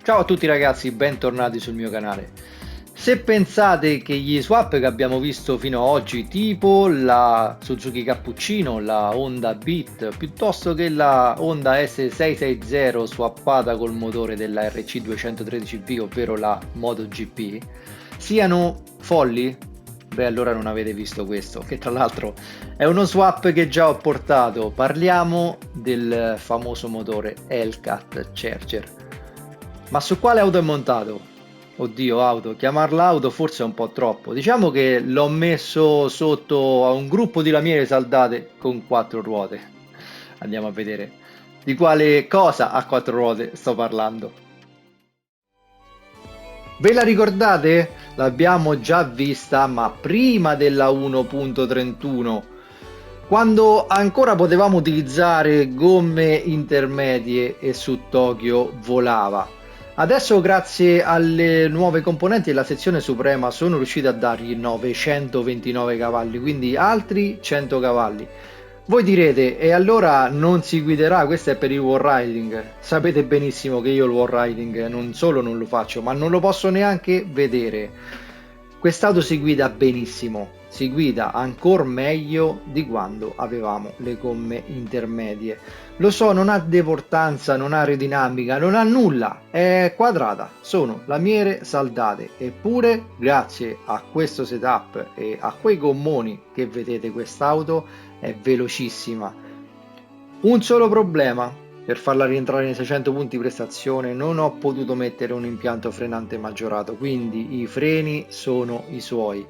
Ciao a tutti ragazzi, bentornati sul mio canale. Se pensate che gli swap che abbiamo visto fino ad oggi, tipo la Suzuki Cappuccino, la Honda Beat, piuttosto che la Honda S660 swappata col motore della RC213V, ovvero la MotoGP, siano folli, beh allora non avete visto questo, che tra l'altro è uno swap che già ho portato. Parliamo del famoso motore Hellcat Charger. Ma su quale auto è montato? Oddio, auto, chiamarla auto forse è un po' troppo. Diciamo che l'ho messo sotto a un gruppo di lamiere saldate con quattro ruote. Andiamo a vedere di quale cosa a quattro ruote sto parlando. Ve la ricordate? L'abbiamo già vista, ma prima della 1.31, quando ancora potevamo utilizzare gomme intermedie e su Tokyo volava. Adesso, grazie alle nuove componenti della sezione suprema, sono riusciti a dargli 929 cavalli, quindi altri 100 cavalli. Voi direte, e allora non si guiderà? Questo è per il wall riding. Sapete benissimo che io il wall riding non solo non lo faccio, ma non lo posso neanche vedere. Quest'auto si guida benissimo, si guida ancora meglio di quando avevamo le gomme intermedie. Lo so, non ha deportanza, non ha aerodinamica, non ha nulla, è quadrata, sono lamiere saldate, eppure grazie a questo setup e a quei gommoni che vedete quest'auto è velocissima. Un solo problema: per farla rientrare nei 600 punti prestazione non ho potuto mettere un impianto frenante maggiorato, quindi i freni sono i suoi.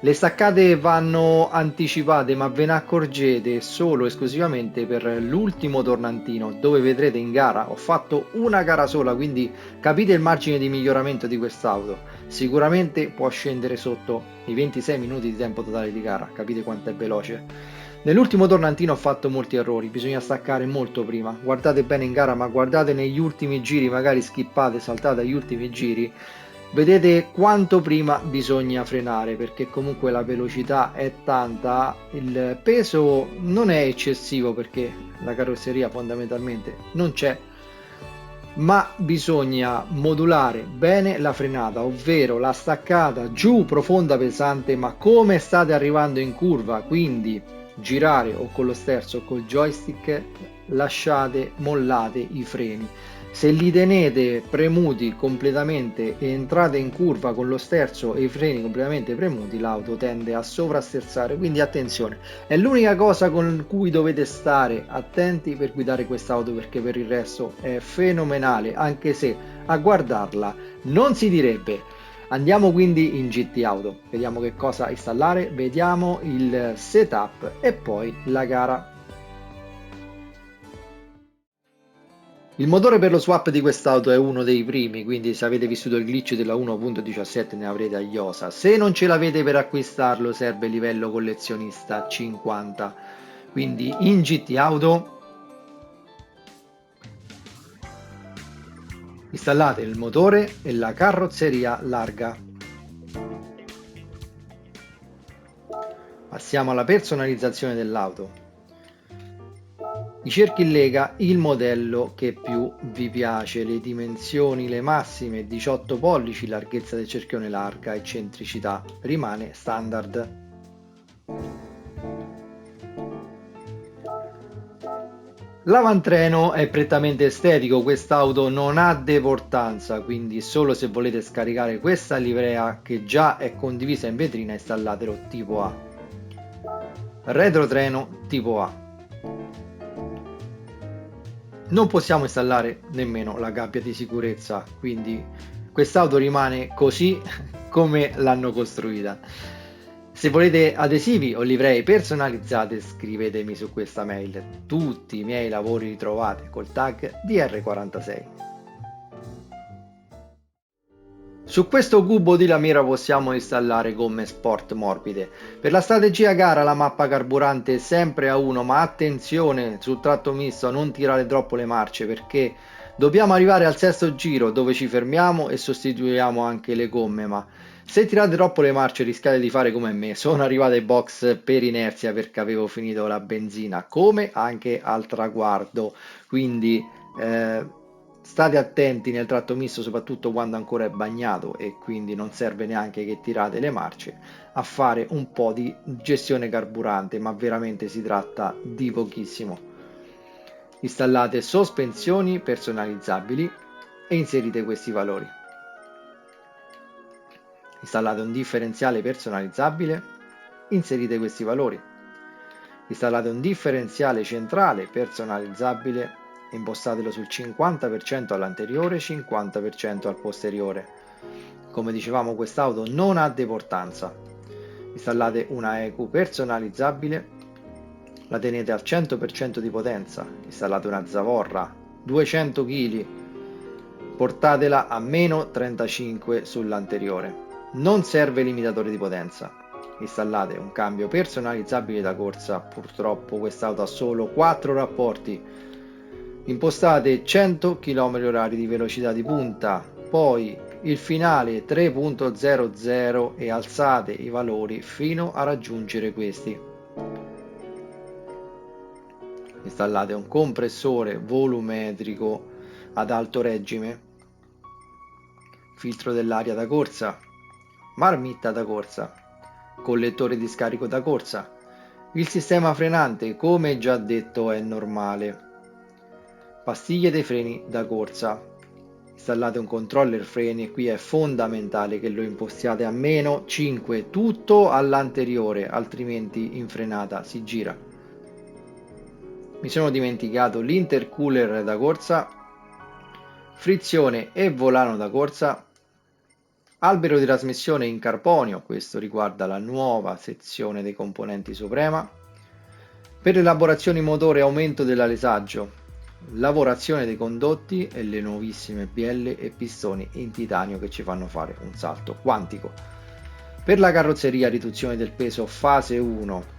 Le staccate vanno anticipate, ma ve ne accorgete solo e esclusivamente per l'ultimo tornantino, dove vedrete in gara. Ho fatto una gara sola, quindi capite il margine di miglioramento di quest'auto. Sicuramente può scendere sotto i 26 minuti di tempo totale di gara, capite quanto è veloce. Nell'ultimo tornantino ho fatto molti errori, bisogna staccare molto prima. Guardate bene in gara, ma guardate negli ultimi giri, magari skippate, saltate gli ultimi giri, vedete quanto prima bisogna frenare, perché comunque la velocità è tanta, il peso non è eccessivo perché la carrozzeria fondamentalmente non c'è, ma bisogna modulare bene la frenata, ovvero la staccata giù profonda pesante, ma come state arrivando in curva, quindi girare o con lo sterzo o col joystick, lasciate, mollate i freni. Se li tenete premuti completamente e entrate in curva con lo sterzo e i freni completamente premuti, l'auto tende a sovrasterzare, quindi attenzione. È l'unica cosa con cui dovete stare attenti per guidare quest'auto, perché per il resto è fenomenale, anche se a guardarla non si direbbe. Andiamo quindi in GT Auto, vediamo che cosa installare, vediamo il setup e poi la gara. Il motore per lo swap di quest'auto è uno dei primi, quindi se avete vissuto il glitch della 1.17 ne avrete a iosa. Se non ce l'avete, per acquistarlo serve livello collezionista 50. Quindi in GT Auto installate il motore e la carrozzeria larga. Passiamo alla personalizzazione dell'auto. I cerchi in lega il modello che più vi piace, le dimensioni, le massime 18 pollici, larghezza del cerchione larga, eccentricità rimane standard. L'avantreno è prettamente estetico, quest'auto non ha deportanza, quindi solo se volete scaricare questa livrea che già è condivisa in vetrina installatelo tipo A. Retrotreno tipo A. Non possiamo installare nemmeno la gabbia di sicurezza, quindi quest'auto rimane così come l'hanno costruita. Se volete adesivi o livrei personalizzate, scrivetemi su questa mail. Tutti i miei lavori li trovate col tag DR46. Su questo cubo di lamiera possiamo installare gomme sport morbide. Per la strategia gara la mappa carburante è sempre a 1, ma attenzione sul tratto misto a non tirare troppo le marce, perché dobbiamo arrivare al sesto giro dove ci fermiamo e sostituiamo anche le gomme, ma se tirate troppo le marce rischiate di fare come me. Sono arrivato ai box per inerzia perché avevo finito la benzina, come anche al traguardo, quindi State attenti nel tratto misto, soprattutto quando ancora è bagnato e quindi non serve neanche che tirate le marce, a fare un po' di gestione carburante, ma veramente si tratta di pochissimo. Installate sospensioni personalizzabili e inserite questi valori. Installate un differenziale personalizzabile, inserite questi valori. Installate un differenziale centrale personalizzabile, impostatelo sul 50% all'anteriore, 50% al posteriore. Come dicevamo, quest'auto non ha deportanza. Installate una EQ personalizzabile, la tenete al 100% di potenza. Installate una zavorra 200 kg, portatela a meno 35 sull'anteriore. Non serve limitatore di potenza. Installate un cambio personalizzabile da corsa, purtroppo quest'auto ha solo 4 rapporti. Impostate 100 km/h di velocità di punta, poi il finale 3.00 e alzate i valori fino a raggiungere questi. Installate un compressore volumetrico ad alto regime, filtro dell'aria da corsa, marmitta da corsa, collettore di scarico da corsa. Il sistema frenante, come già detto, è normale. Pastiglie dei freni da corsa. Installate un controller freni e qui è fondamentale che lo impostiate a meno 5, tutto all'anteriore, altrimenti in frenata si gira. Mi sono dimenticato l'intercooler da corsa, frizione e volano da corsa, albero di trasmissione in carbonio, questo riguarda la nuova sezione dei componenti Suprema, per elaborazioni motore aumento dell'alesaggio, lavorazione dei condotti e le nuovissime bielle e pistoni in titanio che ci fanno fare un salto quantico. Per la carrozzeria riduzione del peso fase 1.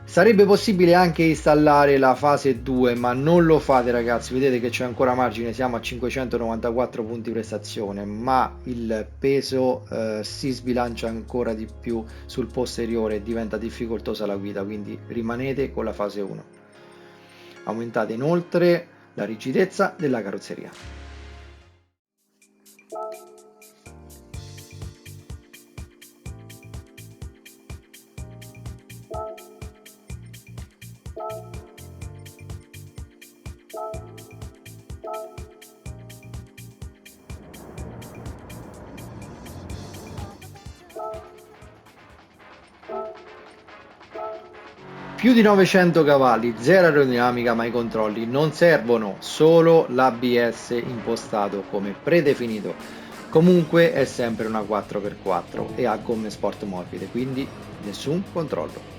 Sarebbe possibile anche installare la fase 2, ma non lo fate ragazzi, vedete che c'è ancora margine, siamo a 594 punti prestazione, ma il peso si sbilancia ancora di più sul posteriore e diventa difficoltosa la guida, quindi rimanete con la fase 1. Aumentate inoltre la rigidezza della carrozzeria. Più di 900 cavalli, zero aerodinamica, ma i controlli non servono, solo l'ABS impostato come predefinito. Comunque è sempre una 4x4 e ha gomme sport morbide, quindi nessun controllo.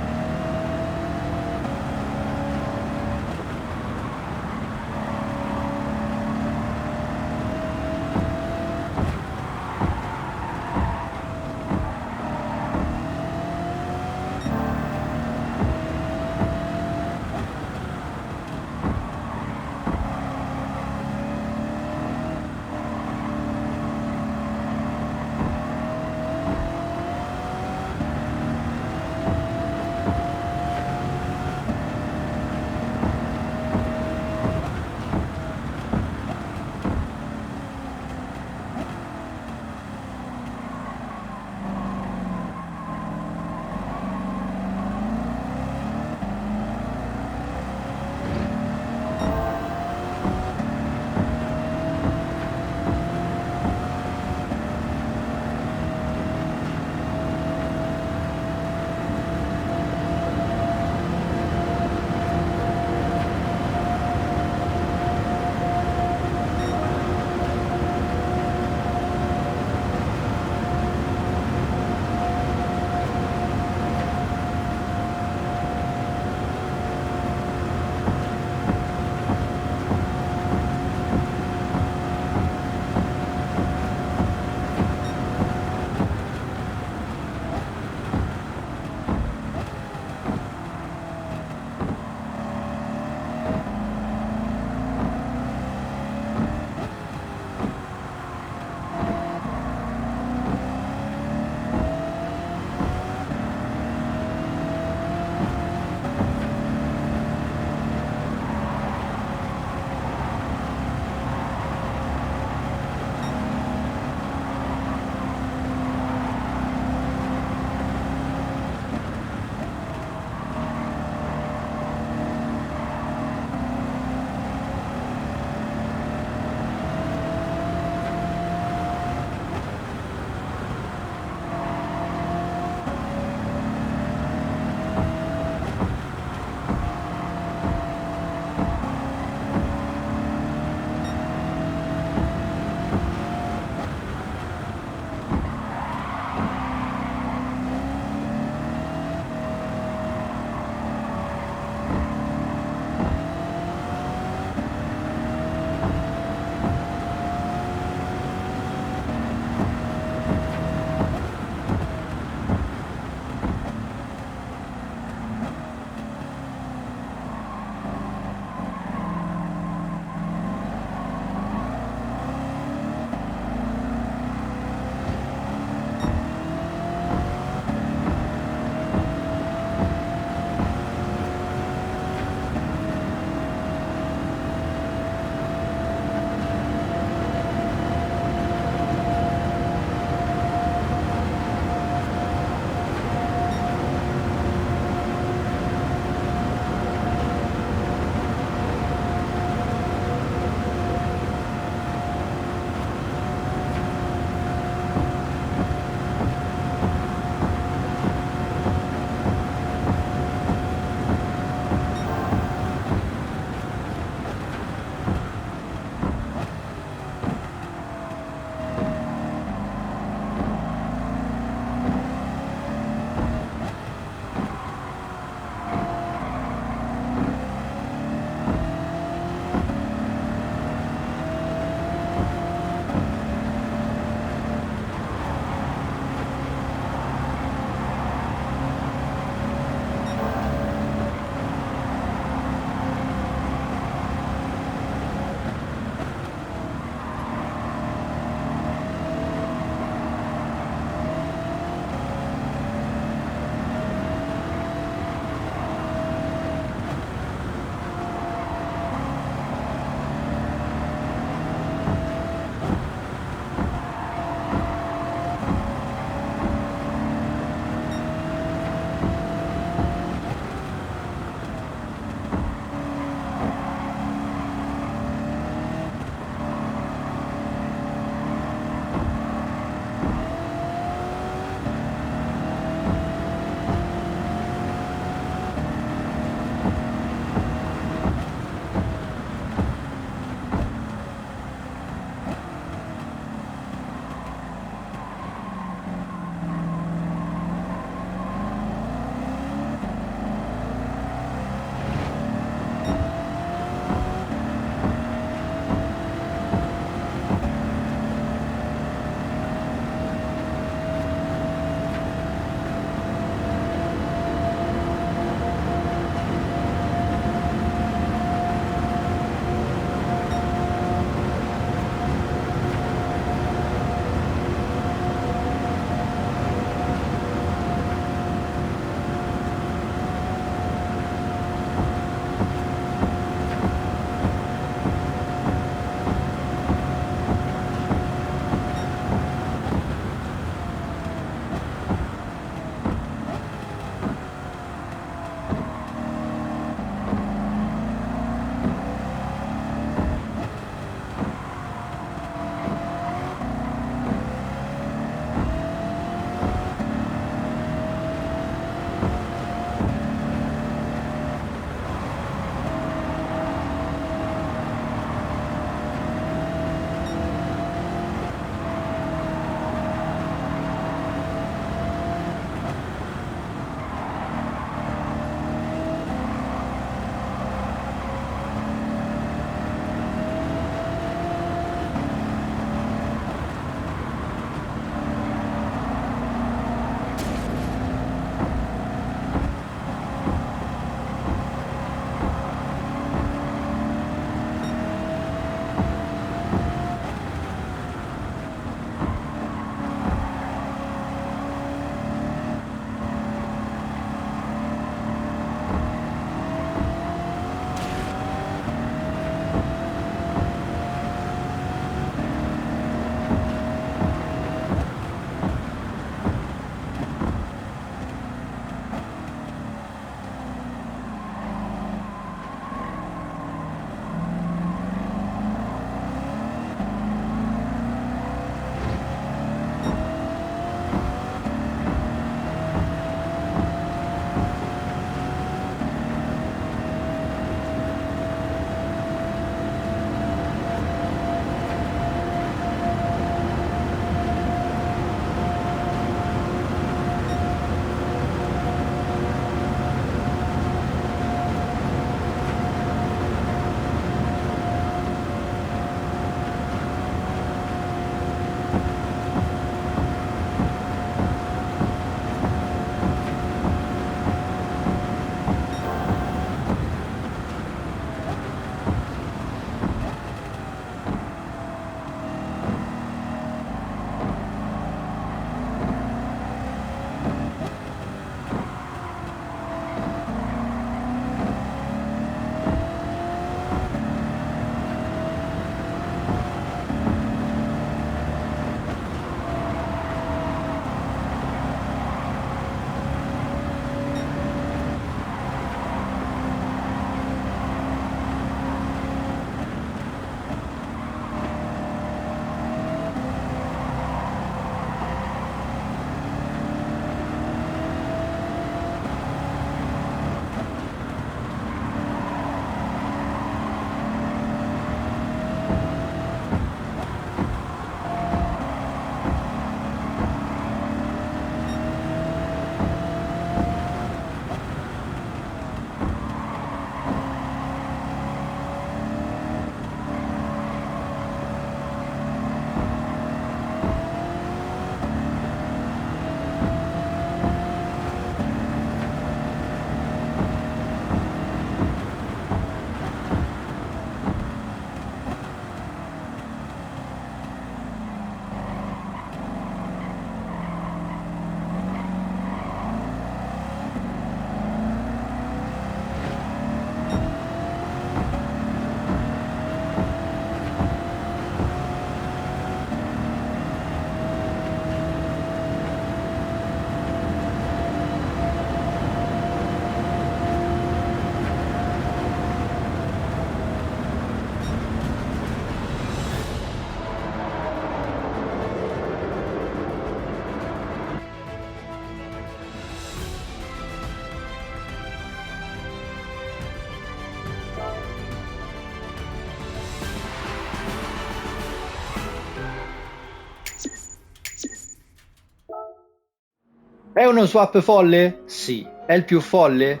È uno swap folle? Sì. È il più folle?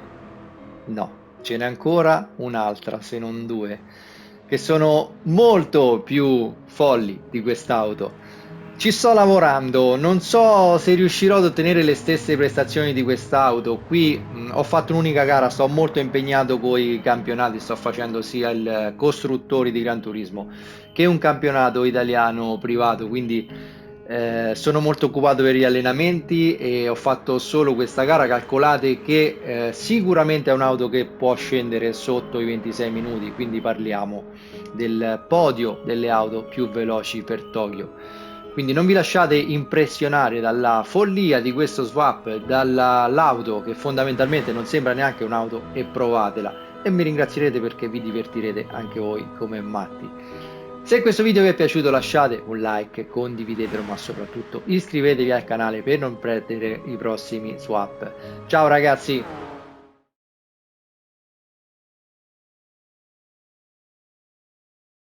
No. Ce n'è ancora un'altra, se non due, che sono molto più folli di quest'auto. Ci sto lavorando, non so se riuscirò ad ottenere le stesse prestazioni di quest'auto. Qui ho fatto un'unica gara, sto molto impegnato con i campionati, sto facendo sia il costruttori di Gran Turismo che un campionato italiano privato, quindi sono molto occupato per gli allenamenti e ho fatto solo questa gara. Calcolate che sicuramente è un'auto che può scendere sotto i 26 minuti, quindi parliamo del podio delle auto più veloci per Tokyo. Quindi non vi lasciate impressionare dalla follia di questo swap, dall'auto che fondamentalmente non sembra neanche un'auto, e provatela e mi ringrazierete perché vi divertirete anche voi come matti. Se questo video vi è piaciuto lasciate un like, condividetelo, ma soprattutto iscrivetevi al canale per non perdere i prossimi swap. Ciao ragazzi!